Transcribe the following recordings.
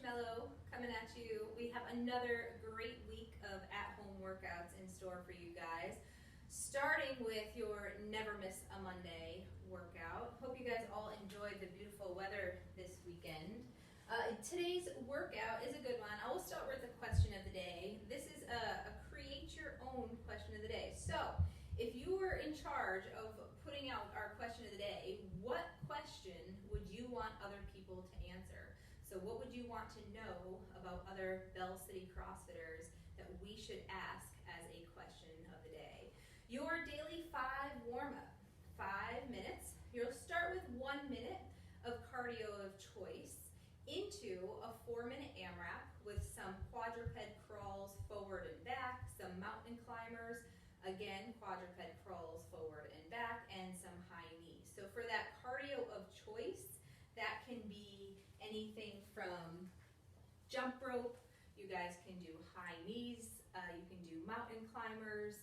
Mello coming at you. We have another great week of at-home workouts in store for you guys, starting with your Never Miss a Monday workout. Hope you guys all enjoyed the beautiful weather this weekend. Today's workout is a good one. I will start with the question of the day. This is a create your own question of the day. So if you were in charge of putting out our question of the day, what question would you want other people to answer? So what would you want to know about other Bell City CrossFitters that we should ask as a question of the day? Your daily 5 warm-up, 5 minutes. You'll start with 1 minute of cardio of choice into a 4-minute AMRAP with some quadruped crawls forward and back, some mountain climbers, again, quadruped crawls forward and back, and some high knees. So for that cardio of choice, that can be anything from jump rope, you guys can do high knees, you can do mountain climbers,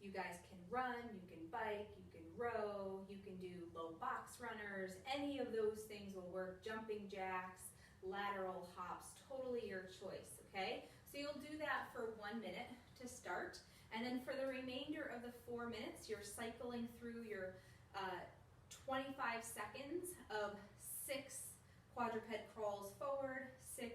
you guys can run, you can bike, you can row, you can do low box runners, any of those things will work, jumping jacks, lateral hops, totally your choice, okay? So you'll do that for 1 minute to start, and then for the remainder of the 4 minutes, you're cycling through your 25 seconds of 6 quadruped crawls forward, 6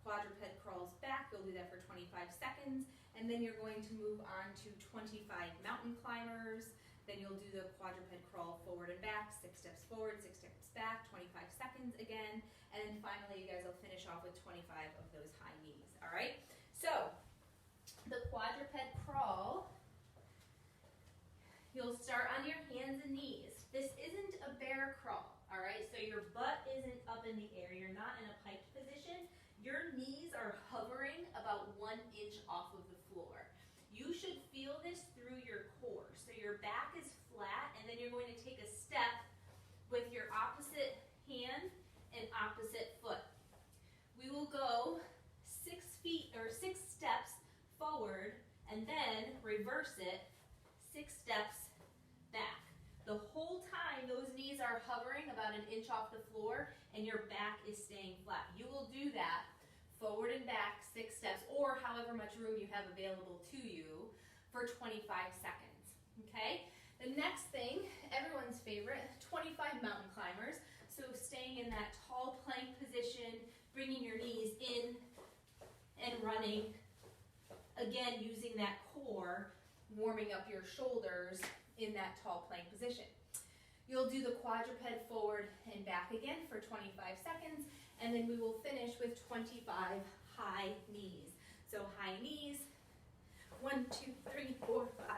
quadruped crawls back. You'll do that for 25 seconds, and then you're going to move on to 25 mountain climbers. Then you'll do the quadruped crawl forward and back, 6 steps forward, 6 steps back, 25 seconds again, and then finally you guys will finish off with 25 of those high knees, all right? So, the quadruped crawl, you'll start on your hands and knees. This isn't a bear crawl, all right? So your butt isn't up in the air. You're not in a piped position. Your knees are hovering about 1 inch off of the floor. You should feel this through your core. So your back is flat, and then you're going to take a step with your opposite hand and opposite foot. We will go 6 feet or 6 steps forward, and then reverse it 6 steps back. The whole time those knees are hovering about 1 inch off the floor and your back is staying flat. You will do that forward and back 6 steps, or however much room you have available to you, for 25 seconds, okay? The next thing, everyone's favorite, 25 mountain climbers. So staying in that tall plank position, bringing your knees in and running. Again, using that core, warming up your shoulders in that tall plank position. You'll do the quadruped forward and back again for 25 seconds, and then we will finish with 25 high knees. So high knees, 1, 2, 3, 4, 5,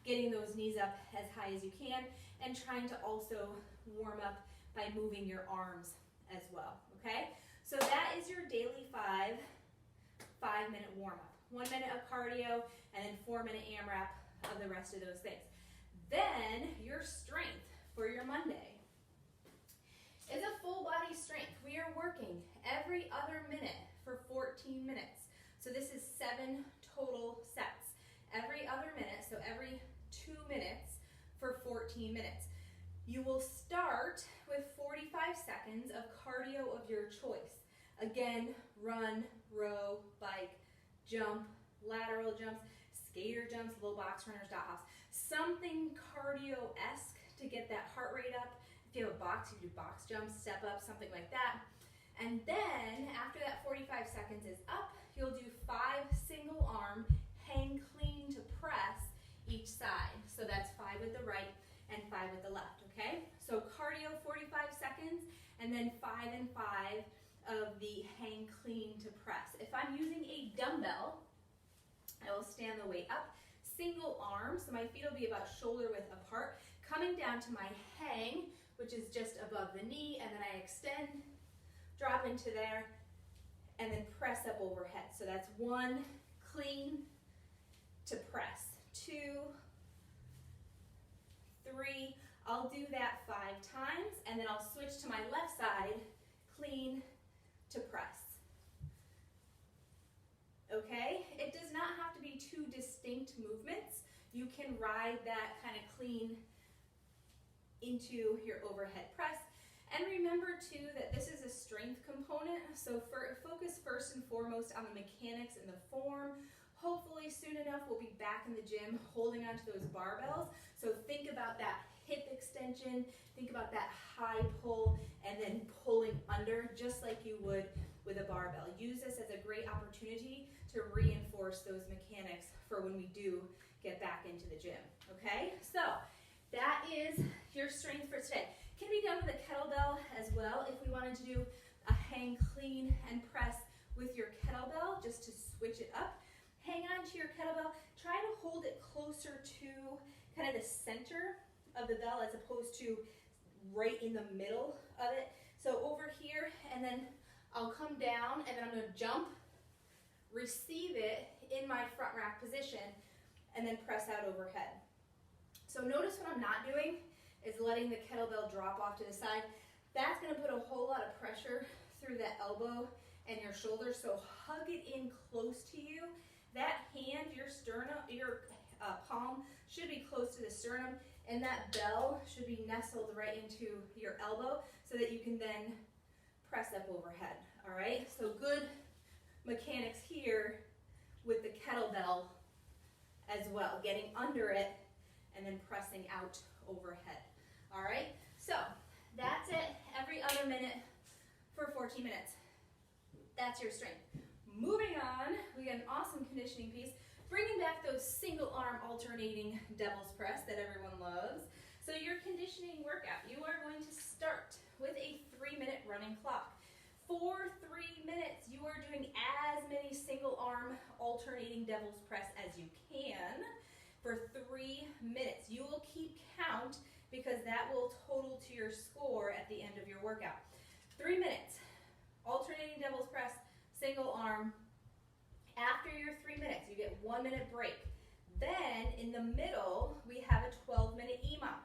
getting those knees up as high as you can, and trying to also warm up by moving your arms as well, okay? So that is your daily 5-minute warm-up. 1 minute of cardio, and then 4-minute AMRAP of the rest of those things. Then your strength for your Monday is a full body strength. We are working every other minute for 14 minutes. So this is 7 total sets. Every other minute, so every 2 minutes for 14 minutes. You will start with 45 seconds of cardio of your choice. Again, run, row, bike, jump, lateral jumps, skater jumps, low box runners, dot hops. Something cardio-esque to get that heart rate up. If you have a box, you do box jumps, step up, something like that. And then after that 45 seconds is up, you'll do 5 single arm hang clean to press each side. So that's 5 with the right and 5 with the left, okay? So cardio 45 seconds, and then 5 and 5 of the hang clean to press. If I'm using a dumbbell, I will stand the weight up, single arm, so my feet will be about shoulder width apart, coming down to my hang, which is just above the knee, and then I extend, drop into there, and then press up overhead. So that's 1 clean to press, 2, 3, I'll do that 5 times, and then I'll switch to my left side, clean to press. Okay, it does not have to be 2 distinct movements. You can ride that kind of clean into your overhead press. And remember too that this is a strength component, So focus first and foremost on the mechanics and the form. Hopefully soon enough we'll be back in the gym holding onto those barbells. So think about that hip extension, think about that high pull, and then pulling under just like you would with a barbell. Use this as a great opportunity to reinforce those mechanics for when we do get back into the gym, okay? So that is your strength for today. Can be done with a kettlebell as well if we wanted to do a hang clean and press with your kettlebell just to switch it up. Hang on to your kettlebell. Try to hold it closer to kind of the center of the bell as opposed to right in the middle of it. So over here, and then I'll come down and then I'm going to jump, receive it in my front rack position, and then press out overhead. So notice what I'm not doing is letting the kettlebell drop off to the side. That's going to put a whole lot of pressure through that elbow and your shoulder, so hug it in close to you. That hand, your sternum, your palm should be close to the sternum, and that bell should be nestled right into your elbow so that you can then press up overhead, all right? So good mechanics here with the kettlebell as well, getting under it and then pressing out overhead, all right? So that's it, every other minute for 14 minutes. That's your strength. Moving on, we got an awesome conditioning piece, bringing back those single arm alternating devil's press that everyone loves. So your conditioning workout, you are going to start with a 3-minute running clock. For 3 minutes, you are doing as many single arm alternating devil's press as you can. For 3 minutes, you will keep count because that will total to your score at the end of your workout. 3 minutes, alternating devil's press, single arm. After your 3 minutes, you get 1 minute break. Then in the middle, we have a 12-minute EMOM.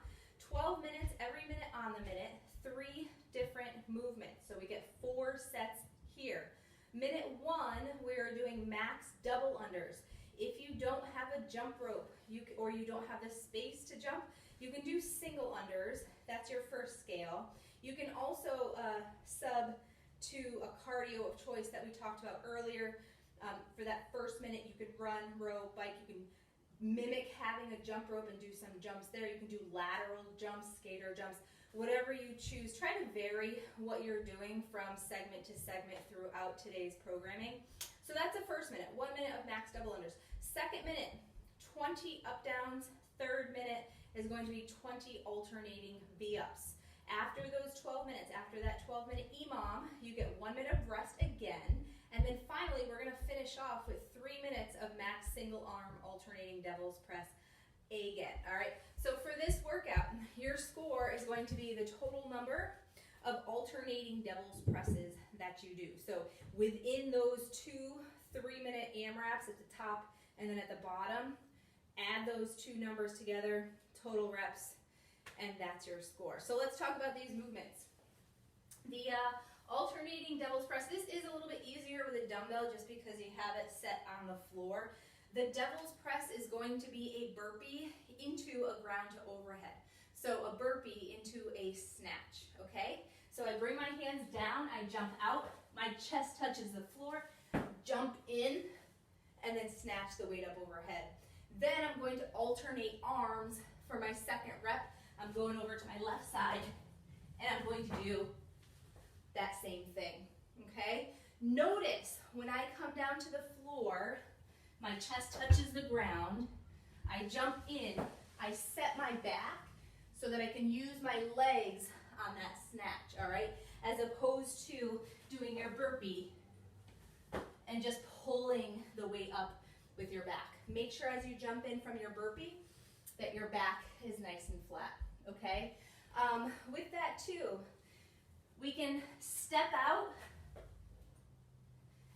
12 minutes, every minute on the minute, 3 different movements. So we get 4 sets here. Minute 1, we're doing max double unders. If you don't have a jump rope or you don't have the space to jump, you can do single unders. That's your first scale. You can also sub to a cardio of choice that we talked about earlier. For that first minute, you could run, row, bike. You can mimic having a jump rope and do some jumps there. You can do lateral jumps, skater jumps, whatever you choose. Try to vary what you're doing from segment to segment throughout today's programming. So that's the first minute, 1 minute of max double unders. Second minute, 20 up downs. Third minute is going to be 20 alternating V-ups. After those 12 minutes, after that 12-minute EMOM, you get 1 minute of rest again. And then finally, we're going to finish off with 3 minutes of max single arm alternating devil's press again. All right, so for this workout, your score is going to be the total number of alternating devil's presses that you do. So within those 2 3-minute AMRAPs at the top and then at the bottom, add those 2 numbers together, total reps, and that's your score. So let's talk about these movements. The alternating devil's press, this is a little bit easier with a dumbbell just because you have it set on the floor. The devil's press is going to be a burpee into a ground to overhead. So a burpee into a snatch, okay? So I bring my hands down, I jump out, my chest touches the floor, jump in, and then snatch the weight up overhead. Then I'm going to alternate arms for my second rep. I'm going over to my left side, and I'm going to do that same thing, okay? Notice when I come down to the floor, my chest touches the ground, I jump in, I set my back so that I can use my legs on that snatch, all right? As opposed to doing your burpee and just pulling the weight up with your back. Make sure as you jump in from your burpee that your back is nice and flat, okay? With that too, we can step out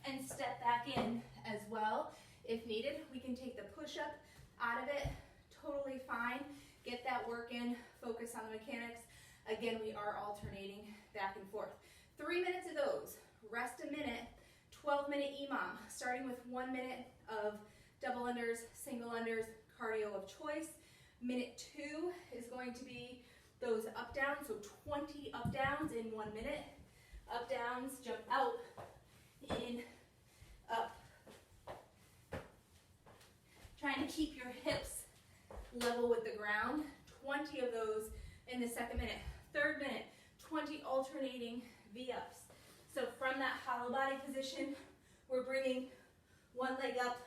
and step back in as well if needed. We can take the push-up out of it, totally fine. Get that work in, focus on the mechanics. Again, we are alternating back and forth. 3 minutes of those, rest a minute, 12-minute EMOM, starting with 1 minute of double unders, single unders, cardio of choice. Minute 2 is going to be those up downs, so 20 up downs in 1 minute. Up downs, jump out, the second minute. Third minute, 20 alternating V-ups. So from that hollow body position, we're bringing one leg up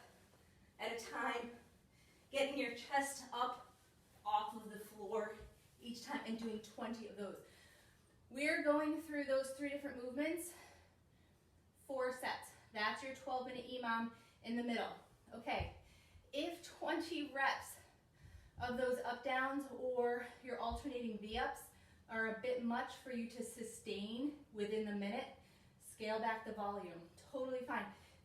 at a time, getting your chest up off of the floor each time and doing 20 of those. We're going through those 3 different movements, 4 sets. That's your 12-minute EMOM in the middle. Okay, if 20 reps of those up downs or your alternating V-ups are a bit much for you to sustain within the minute, scale back the volume. Totally fine.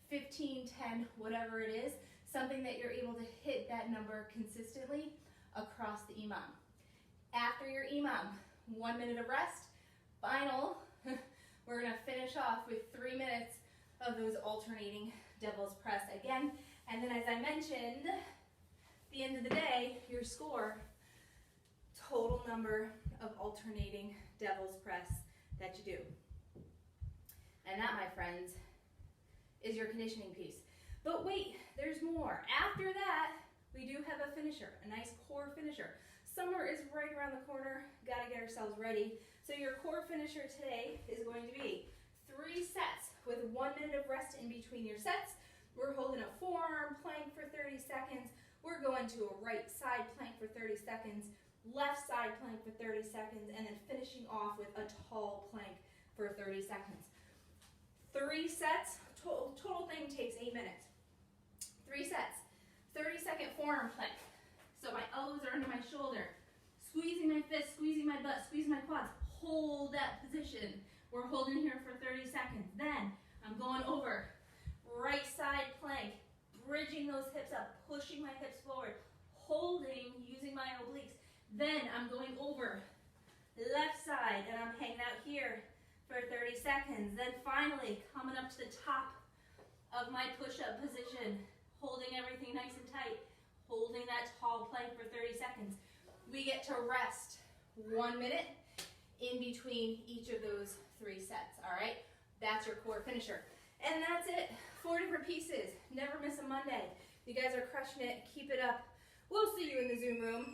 15, 10, whatever it is, something that you're able to hit that number consistently across the EMOM. After your EMOM, 1 minute of rest. Final, we're gonna finish off with 3 minutes of those alternating devil's press again. And then as I mentioned, at the end of the day, your score, total number of alternating devil's press that you do. And that, my friends, is your conditioning piece. But wait, there's more. After that, we do have a finisher, a nice core finisher. Summer is right around the corner, gotta get ourselves ready. So your core finisher today is going to be 3 sets with 1 minute of rest in between your sets. We're holding a forearm plank for 30 seconds. We're going to a right side plank for 30 seconds, left side plank for 30 seconds, and then finishing off with a tall plank for 30 seconds. 3 sets, total thing takes 8 minutes. 3 sets, 30-second forearm plank. So my elbows are under my shoulder, squeezing my fist, squeezing my butt, squeezing my quads. Hold that position. We're holding here for 30 seconds. Then I'm going over, right side plank, bridging those hips up, pushing my hips forward, holding, using my obliques. Then I'm going over, left side, and I'm hanging out here for 30 seconds. Then finally, coming up to the top of my push-up position, holding everything nice and tight, holding that tall plank for 30 seconds. We get to rest 1 minute in between each of those 3 sets, all right? That's your core finisher. And that's it, 4 different pieces. Never miss a Monday. You guys are crushing it, keep it up. We'll see you in the Zoom room.